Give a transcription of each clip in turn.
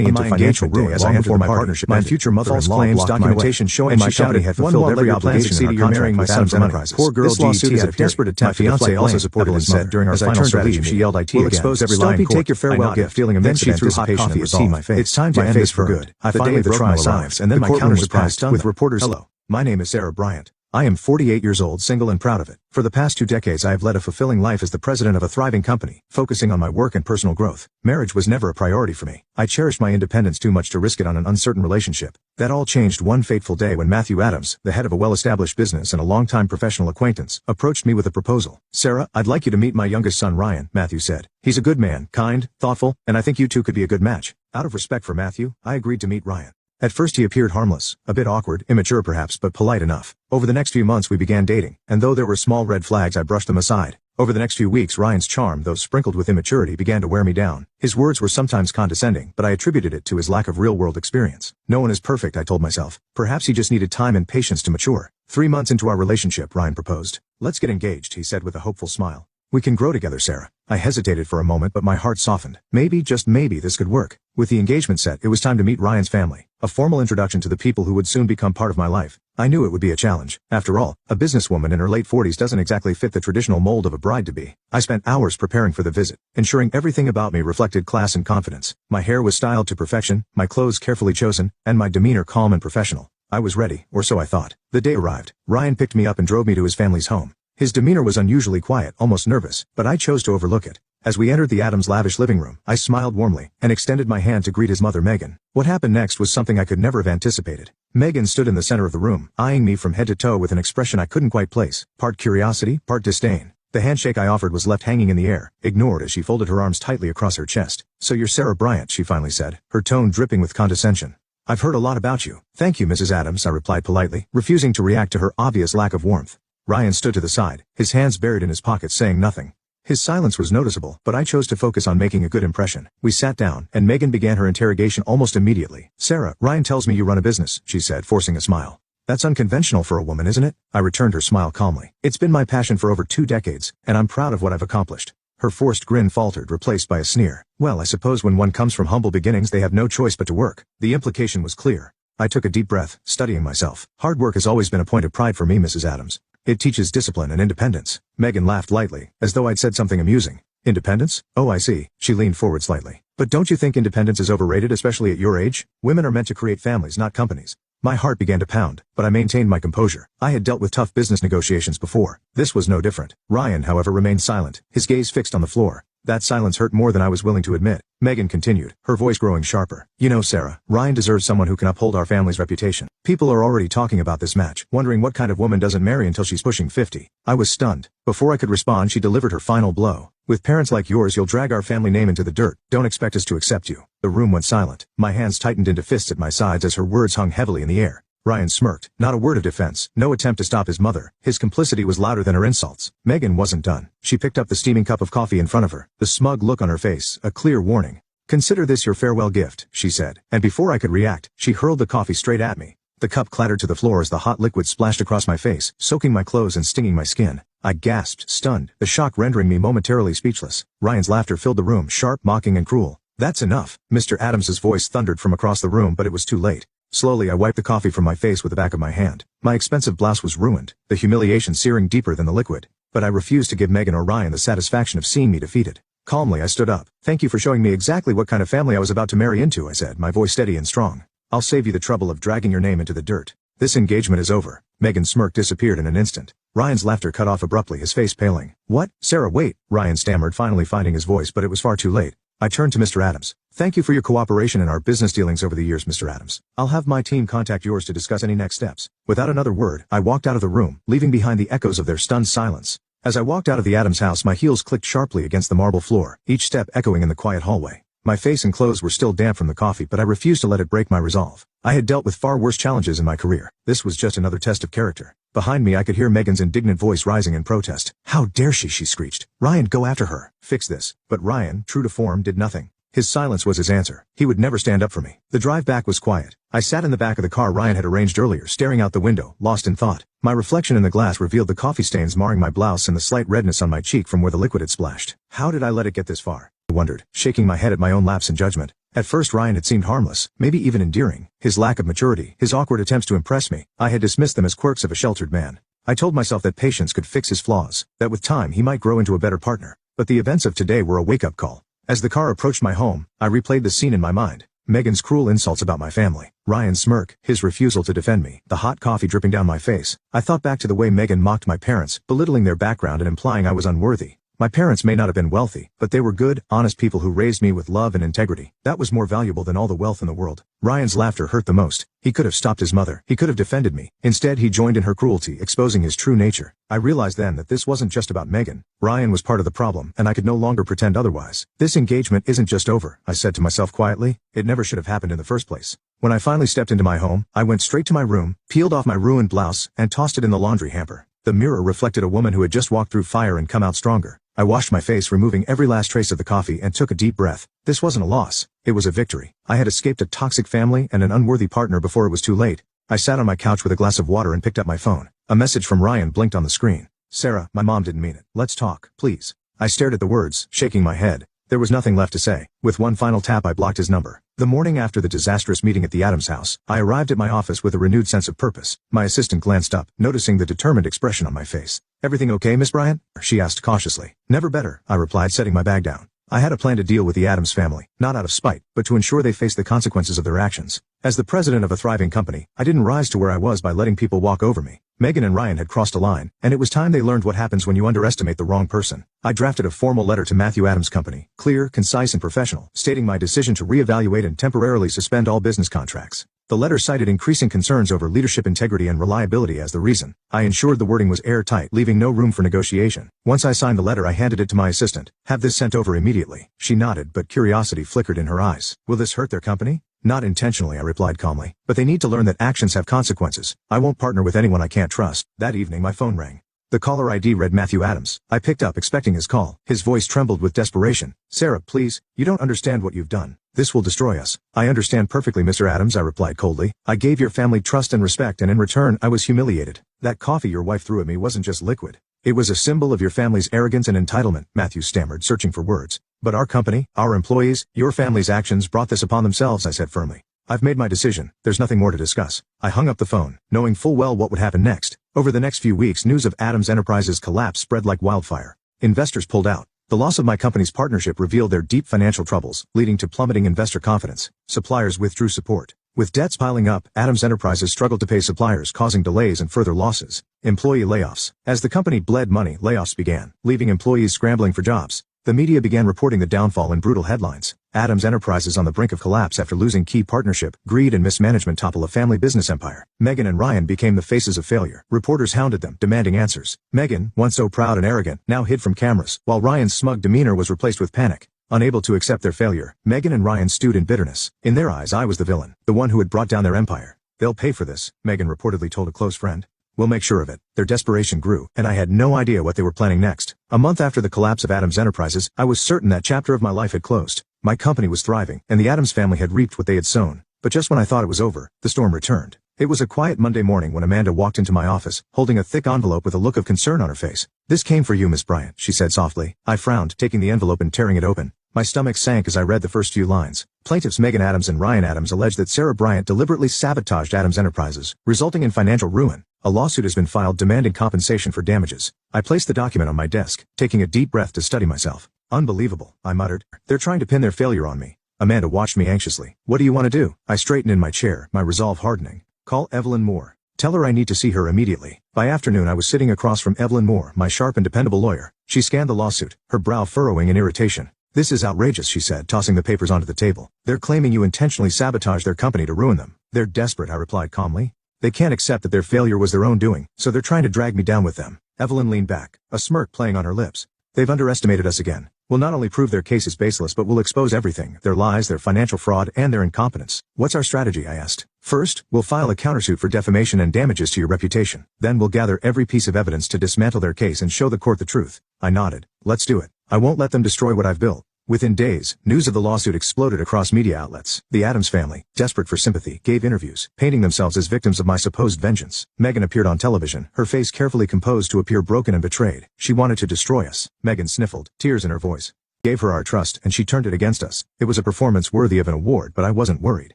into financial ruin as I entered my partnership. My future mother-in-law false claims documentation showing my company had fulfilled every obligation in our contract with Adams Enterprises. Poor girl GT had a desperate attempt. My fiance also supported his mother. During our final strategy, she yelled, "IT again. Expose every lie in court." Take your farewell gift. Feeling immense anticipation and resolve. My face. It's time to end this for good. I finally broke my silence, and then my counter was packed with reporters. Hello, my name is Sarah Bryant. I am 48 years old, single and proud of it. For the past 2 decades I have led a fulfilling life as the president of a thriving company, focusing on my work and personal growth. Marriage was never a priority for me. I cherished my independence too much to risk it on an uncertain relationship. That all changed one fateful day when Matthew Adams, the head of a well-established business and a longtime professional acquaintance, approached me with a proposal. "Sarah, I'd like you to meet my youngest son Ryan," Matthew said. "He's a good man, kind, thoughtful, and I think you two could be a good match." Out of respect for Matthew, I agreed to meet Ryan. At first he appeared harmless, a bit awkward, immature perhaps, but polite enough. Over the next few months we began dating, and though there were small red flags I brushed them aside. Over the next few weeks Ryan's charm, though sprinkled with immaturity, began to wear me down. His words were sometimes condescending, but I attributed it to his lack of real-world experience. No one is perfect, I told myself. Perhaps he just needed time and patience to mature. 3 months into our relationship, Ryan proposed. "Let's get engaged," he said with a hopeful smile. "We can grow together, Sarah." I hesitated for a moment, but my heart softened. Maybe, just maybe, this could work. With the engagement set, it was time to meet Ryan's family. A formal introduction to the people who would soon become part of my life. I knew it would be a challenge. After all, a businesswoman in her late 40s doesn't exactly fit the traditional mold of a bride-to-be. I spent hours preparing for the visit, ensuring everything about me reflected class and confidence. My hair was styled to perfection, my clothes carefully chosen, and my demeanor calm and professional. I was ready, or so I thought. The day arrived. Ryan picked me up and drove me to his family's home. His demeanor was unusually quiet, almost nervous, but I chose to overlook it. As we entered the Adams' lavish living room, I smiled warmly and extended my hand to greet his mother Megan. What happened next was something I could never have anticipated. Megan stood in the center of the room, eyeing me from head to toe with an expression I couldn't quite place, part curiosity, part disdain. The handshake I offered was left hanging in the air, ignored as she folded her arms tightly across her chest. "So you're Sarah Bryant," she finally said, her tone dripping with condescension. "I've heard a lot about you." "Thank you, Mrs. Adams," I replied politely, refusing to react to her obvious lack of warmth. Ryan stood to the side, his hands buried in his pockets, saying nothing. His silence was noticeable, but I chose to focus on making a good impression. We sat down, and Megan began her interrogation almost immediately. "Sarah, Ryan tells me you run a business," she said, forcing a smile. "That's unconventional for a woman, isn't it?" I returned her smile calmly. "It's been my passion for over 2 decades, and I'm proud of what I've accomplished." Her forced grin faltered, replaced by a sneer. "Well, I suppose when one comes from humble beginnings they have no choice but to work." The implication was clear. I took a deep breath, studying myself. "Hard work has always been a point of pride for me, Mrs. Adams. It teaches discipline and independence." Megan laughed lightly, as though I'd said something amusing. "Independence? Oh, I see." She leaned forward slightly. "But don't you think independence is overrated, especially at your age? Women are meant to create families, not companies." My heart began to pound, but I maintained my composure. I had dealt with tough business negotiations before. This was no different. Ryan, however, remained silent, his gaze fixed on the floor. That silence hurt more than I was willing to admit. Megan continued, her voice growing sharper. "You know, Sarah, Ryan deserves someone who can uphold our family's reputation. People are already talking about this match, wondering what kind of woman doesn't marry until she's pushing 50. I was stunned. Before I could respond, she delivered her final blow. "With parents like yours, you'll drag our family name into the dirt. Don't expect us to accept you." The room went silent. My hands tightened into fists at my sides as her words hung heavily in the air. Ryan smirked. Not a word of defense, no attempt to stop his mother. His complicity was louder than her insults. Megan wasn't done. She picked up the steaming cup of coffee in front of her, the smug look on her face, a clear warning. "Consider this your farewell gift," she said, and before I could react, she hurled the coffee straight at me. The cup clattered to the floor as the hot liquid splashed across my face, soaking my clothes and stinging my skin. I gasped, stunned, the shock rendering me momentarily speechless. Ryan's laughter filled the room, sharp, mocking, and cruel. "That's enough." Mr. Adams's voice thundered from across the room, but it was too late. Slowly I wiped the coffee from my face with the back of my hand. My expensive blouse was ruined, the humiliation searing deeper than the liquid. But I refused to give Megan or Ryan the satisfaction of seeing me defeated. Calmly I stood up. "Thank you for showing me exactly what kind of family I was about to marry into," I said, my voice steady and strong. "I'll save you the trouble of dragging your name into the dirt. This engagement is over." Megan's smirk disappeared in an instant. Ryan's laughter cut off abruptly, his face paling. "What? Sarah, wait," Ryan stammered, finally finding his voice, but it was far too late. I turned to Mr. Adams. "Thank you for your cooperation in our business dealings over the years, Mr. Adams. I'll have my team contact yours to discuss any next steps." Without another word, I walked out of the room, leaving behind the echoes of their stunned silence. As I walked out of the Adams house, my heels clicked sharply against the marble floor, each step echoing in the quiet hallway. My face and clothes were still damp from the coffee, but I refused to let it break my resolve. I had dealt with far worse challenges in my career. This was just another test of character. Behind me I could hear Megan's indignant voice rising in protest. "How dare she?" she screeched. "Ryan, go after her. Fix this." But Ryan, true to form, did nothing. His silence was his answer. He would never stand up for me. The drive back was quiet. I sat in the back of the car Ryan had arranged earlier, staring out the window, lost in thought. My reflection in the glass revealed the coffee stains marring my blouse and the slight redness on my cheek from where the liquid had splashed. How did I let it get this far? I wondered, shaking my head at my own lapse in judgment. At first Ryan had seemed harmless, maybe even endearing. His lack of maturity, his awkward attempts to impress me, I had dismissed them as quirks of a sheltered man. I told myself that patience could fix his flaws, that with time he might grow into a better partner. But the events of today were a wake-up call. As the car approached my home, I replayed the scene in my mind. Megan's cruel insults about my family, Ryan's smirk, his refusal to defend me, the hot coffee dripping down my face. I thought back to the way Megan mocked my parents, belittling their background and implying I was unworthy. My parents may not have been wealthy, but they were good, honest people who raised me with love and integrity. That was more valuable than all the wealth in the world. Ryan's laughter hurt the most. He could have stopped his mother. He could have defended me. Instead, he joined in her cruelty, exposing his true nature. I realized then that this wasn't just about Megan. Ryan was part of the problem, and I could no longer pretend otherwise. This engagement isn't just over, I said to myself quietly. It never should have happened in the first place. When I finally stepped into my home, I went straight to my room, peeled off my ruined blouse, and tossed it in the laundry hamper. The mirror reflected a woman who had just walked through fire and come out stronger. I washed my face, removing every last trace of the coffee, and took a deep breath. This wasn't a loss. It was a victory. I had escaped a toxic family and an unworthy partner before it was too late. I sat on my couch with a glass of water and picked up my phone. A message from Ryan blinked on the screen. "Sarah, my mom didn't mean it. Let's talk, please." I stared at the words, shaking my head. There was nothing left to say. With one final tap, I blocked his number. The morning after the disastrous meeting at the Adams house, I arrived at my office with a renewed sense of purpose. My assistant glanced up, noticing the determined expression on my face. "Everything okay, Miss Bryant?" she asked cautiously. "Never better," I replied, setting my bag down. I had a plan to deal with the Adams family, not out of spite, but to ensure they faced the consequences of their actions. As the president of a thriving company, I didn't rise to where I was by letting people walk over me. Megan and Ryan had crossed a line, and it was time they learned what happens when you underestimate the wrong person. I drafted a formal letter to Matthew Adams' company, clear, concise, and professional, stating my decision to reevaluate and temporarily suspend all business contracts. The letter cited increasing concerns over leadership integrity and reliability as the reason. I ensured the wording was airtight, leaving no room for negotiation. Once I signed the letter, I handed it to my assistant. "Have this sent over immediately." She nodded, but curiosity flickered in her eyes. "Will this hurt their company?" "Not intentionally," I replied calmly. "But they need to learn that actions have consequences. I won't partner with anyone I can't trust." That evening my phone rang. The caller ID read Matthew Adams. I picked up, expecting his call. His voice trembled with desperation. "Sarah, please, you don't understand what you've done. This will destroy us." "I understand perfectly, Mr. Adams," I replied coldly. "I gave your family trust and respect, and in return, I was humiliated. That coffee your wife threw at me wasn't just liquid. It was a symbol of your family's arrogance and entitlement," Matthew stammered, searching for words. "But our company, our employees, your family's actions brought this upon themselves," I said firmly. "I've made my decision. There's nothing more to discuss." I hung up the phone, knowing full well what would happen next. Over the next few weeks, news of Adams Enterprises' collapse spread like wildfire. Investors pulled out. The loss of my company's partnership revealed their deep financial troubles, leading to plummeting investor confidence. Suppliers withdrew support. With debts piling up, Adams Enterprises struggled to pay suppliers, causing delays and further losses. Employee layoffs. As the company bled money, layoffs began, leaving employees scrambling for jobs. The media began reporting the downfall in brutal headlines. Adams Enterprises on the brink of collapse after losing key partnership. Greed and mismanagement topple a family business empire. Megan and Ryan became the faces of failure. Reporters hounded them, demanding answers. Megan, once so proud and arrogant, now hid from cameras, while Ryan's smug demeanor was replaced with panic. Unable to accept their failure, Megan and Ryan stewed in bitterness. In their eyes, I was the villain, the one who had brought down their empire. "They'll pay for this," Megan reportedly told a close friend. "We'll make sure of it." Their desperation grew, and I had no idea what they were planning next. A month after the collapse of Adams Enterprises, I was certain that chapter of my life had closed. My company was thriving, and the Adams family had reaped what they had sown. But just when I thought it was over, the storm returned. It was a quiet Monday morning when Amanda walked into my office, holding a thick envelope with a look of concern on her face. "This came for you, Miss Bryant," she said softly. I frowned, taking the envelope and tearing it open. My stomach sank as I read the first few lines. Plaintiffs Megan Adams and Ryan Adams allege that Sarah Bryant deliberately sabotaged Adams Enterprises, resulting in financial ruin. A lawsuit has been filed demanding compensation for damages. I placed the document on my desk, taking a deep breath to steady myself. "Unbelievable," I muttered. "They're trying to pin their failure on me." Amanda watched me anxiously. "What do you want to do?" I straightened in my chair, my resolve hardening. "Call Evelyn Moore. Tell her I need to see her immediately." By afternoon I was sitting across from Evelyn Moore, my sharp and dependable lawyer. She scanned the lawsuit, her brow furrowing in irritation. "This is outrageous," she said, tossing the papers onto the table. "They're claiming you intentionally sabotaged their company to ruin them." "They're desperate," I replied calmly. "They can't accept that their failure was their own doing, so they're trying to drag me down with them." Evelyn leaned back, a smirk playing on her lips. "They've underestimated us again. We'll not only prove their case is baseless, but we'll expose everything, their lies, their financial fraud, and their incompetence." "What's our strategy?" I asked. "First, we'll file a countersuit for defamation and damages to your reputation. Then we'll gather every piece of evidence to dismantle their case and show the court the truth." I nodded. "Let's do it. I won't let them destroy what I've built." Within days, news of the lawsuit exploded across media outlets. The Adams family, desperate for sympathy, gave interviews, painting themselves as victims of my supposed vengeance. Megan appeared on television, her face carefully composed to appear broken and betrayed. She wanted to destroy us. Megan sniffled, tears in her voice. gave her our trust and she turned it against us. It was a performance worthy of an award, but I wasn't worried.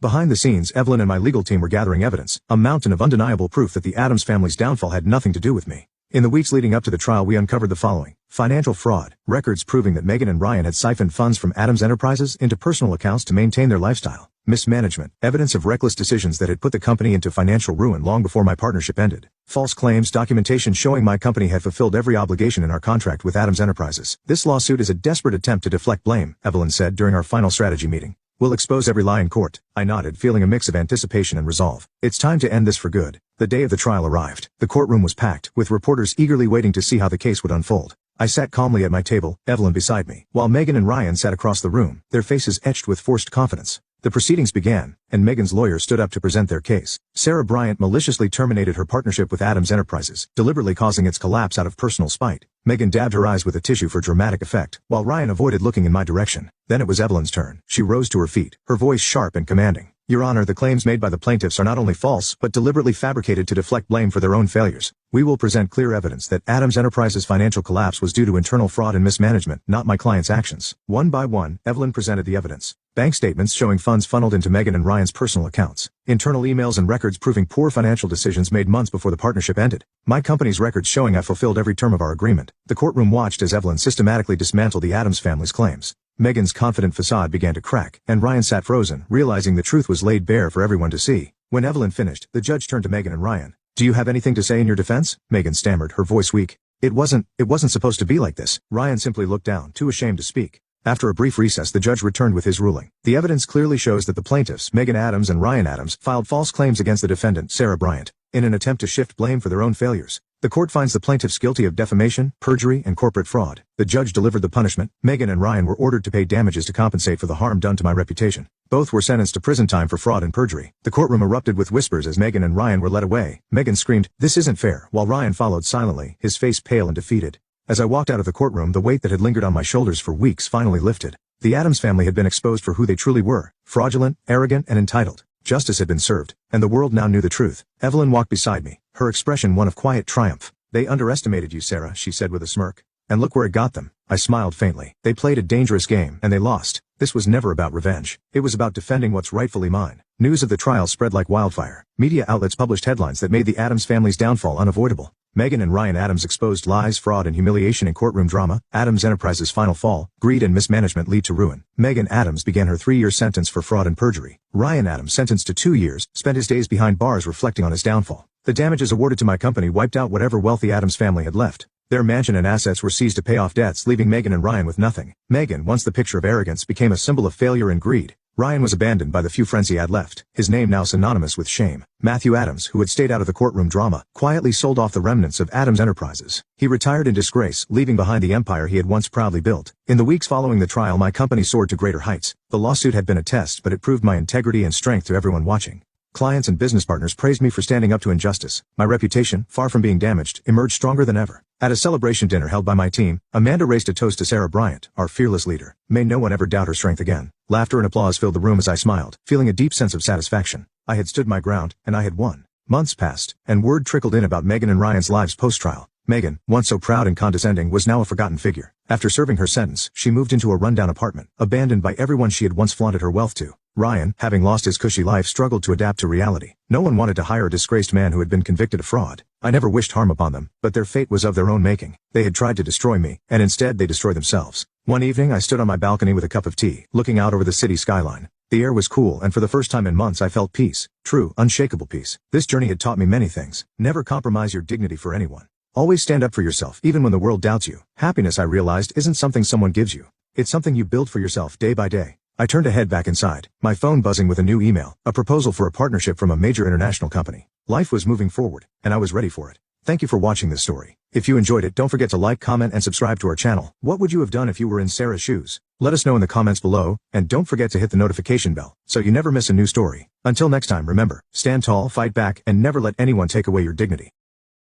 Behind the scenes, Evelyn and my legal team were gathering evidence, a mountain of undeniable proof that the Adams family's downfall had nothing to do with me. In the weeks leading up to the trial, we uncovered the following: financial fraud, records proving that Megan and Ryan had siphoned funds from Adams Enterprises into personal accounts to maintain their lifestyle; mismanagement, evidence of reckless decisions that had put the company into financial ruin long before my partnership ended; false claims, documentation showing my company had fulfilled every obligation in our contract with Adams Enterprises. This lawsuit is a desperate attempt to deflect blame, Evelyn said during our final strategy meeting. We'll expose every lie in court. I nodded, feeling a mix of anticipation and resolve. It's time to end this for good. The day of the trial arrived. The courtroom was packed, with reporters eagerly waiting to see how the case would unfold. I sat calmly at my table, Evelyn beside me, while Megan and Ryan sat across the room, their faces etched with forced confidence. The proceedings began, and Megan's lawyer stood up to present their case. Sarah Bryant maliciously terminated her partnership with Adams Enterprises, deliberately causing its collapse out of personal spite. Megan dabbed her eyes with a tissue for dramatic effect, while Ryan avoided looking in my direction. Then it was Evelyn's turn. She rose to her feet, her voice sharp and commanding. Your Honor, the claims made by the plaintiffs are not only false, but deliberately fabricated to deflect blame for their own failures. We will present clear evidence that Adams Enterprises' financial collapse was due to internal fraud and mismanagement, not my client's actions. One by one, Evelyn presented the evidence. Bank statements showing funds funneled into Megan and Ryan's personal accounts. Internal emails and records proving poor financial decisions made months before the partnership ended. My company's records showing I fulfilled every term of our agreement. The courtroom watched as Evelyn systematically dismantled the Adams family's claims. Megan's confident facade began to crack, and Ryan sat frozen, realizing the truth was laid bare for everyone to see. When Evelyn finished, the judge turned to Megan and Ryan. Do you have anything to say in your defense? Megan stammered, her voice weak. It wasn't supposed to be like this. Ryan simply looked down, too ashamed to speak. After a brief recess, the judge returned with his ruling. The evidence clearly shows that the plaintiffs, Megan Adams and Ryan Adams, filed false claims against the defendant, Sarah Bryant, in an attempt to shift blame for their own failures. The court finds the plaintiffs guilty of defamation, perjury, and corporate fraud. The judge delivered the punishment. Megan and Ryan were ordered to pay damages to compensate for the harm done to my reputation. Both were sentenced to prison time for fraud and perjury. The courtroom erupted with whispers as Megan and Ryan were led away. Megan screamed, "This isn't fair," while Ryan followed silently, his face pale and defeated. As I walked out of the courtroom, the weight that had lingered on my shoulders for weeks finally lifted. The Adams family had been exposed for who they truly were: fraudulent, arrogant, and entitled. Justice had been served, and the world now knew the truth. Evelyn walked beside me, her expression one of quiet triumph. They underestimated you, Sarah, she said with a smirk. And look where it got them. I smiled faintly. They played a dangerous game, and they lost. This was never about revenge. It was about defending what's rightfully mine. News of the trial spread like wildfire. Media outlets published headlines that made the Adams family's downfall unavoidable. Megan and Ryan Adams exposed lies, fraud, and humiliation in courtroom drama. Adams Enterprises' final fall. Greed and mismanagement lead to ruin. Megan Adams began her 3-year sentence for fraud and perjury. Ryan Adams, sentenced to 2 years, spent his days behind bars reflecting on his downfall. The damages awarded to my company wiped out whatever wealth the Adams family had left. Their mansion and assets were seized to pay off debts, leaving Megan and Ryan with nothing. Megan, once the picture of arrogance, became a symbol of failure and greed. Ryan was abandoned by the few friends he had left, his name now synonymous with shame. Matthew Adams, who had stayed out of the courtroom drama, quietly sold off the remnants of Adams Enterprises. He retired in disgrace, leaving behind the empire he had once proudly built. In the weeks following the trial, my company soared to greater heights. The lawsuit had been a test, but it proved my integrity and strength to everyone watching. Clients and business partners praised me for standing up to injustice. My reputation, far from being damaged, emerged stronger than ever. At a celebration dinner held by my team, Amanda raised a toast to Sarah Bryant, our fearless leader. May no one ever doubt her strength again. Laughter and applause filled the room as I smiled, feeling a deep sense of satisfaction. I had stood my ground, and I had won. Months passed, and word trickled in about Megan and Ryan's lives post-trial. Megan, once so proud and condescending, was now a forgotten figure. After serving her sentence, she moved into a rundown apartment, abandoned by everyone she had once flaunted her wealth to. Ryan, having lost his cushy life, struggled to adapt to reality. No one wanted to hire a disgraced man who had been convicted of fraud. I never wished harm upon them, but their fate was of their own making. They had tried to destroy me, and instead they destroyed themselves. One evening I stood on my balcony with a cup of tea, looking out over the city skyline. The air was cool, and for the first time in months I felt peace. True, unshakable peace. This journey had taught me many things. Never compromise your dignity for anyone. Always stand up for yourself, even when the world doubts you. Happiness, I realized, isn't something someone gives you. It's something you build for yourself day by day. I turned to head back inside, my phone buzzing with a new email, a proposal for a partnership from a major international company. Life was moving forward, and I was ready for it. Thank you for watching this story. If you enjoyed it, don't forget to like, comment, and subscribe to our channel. What would you have done if you were in Sarah's shoes? Let us know in the comments below, and don't forget to hit the notification bell, so you never miss a new story. Until next time, remember, stand tall, fight back, and never let anyone take away your dignity.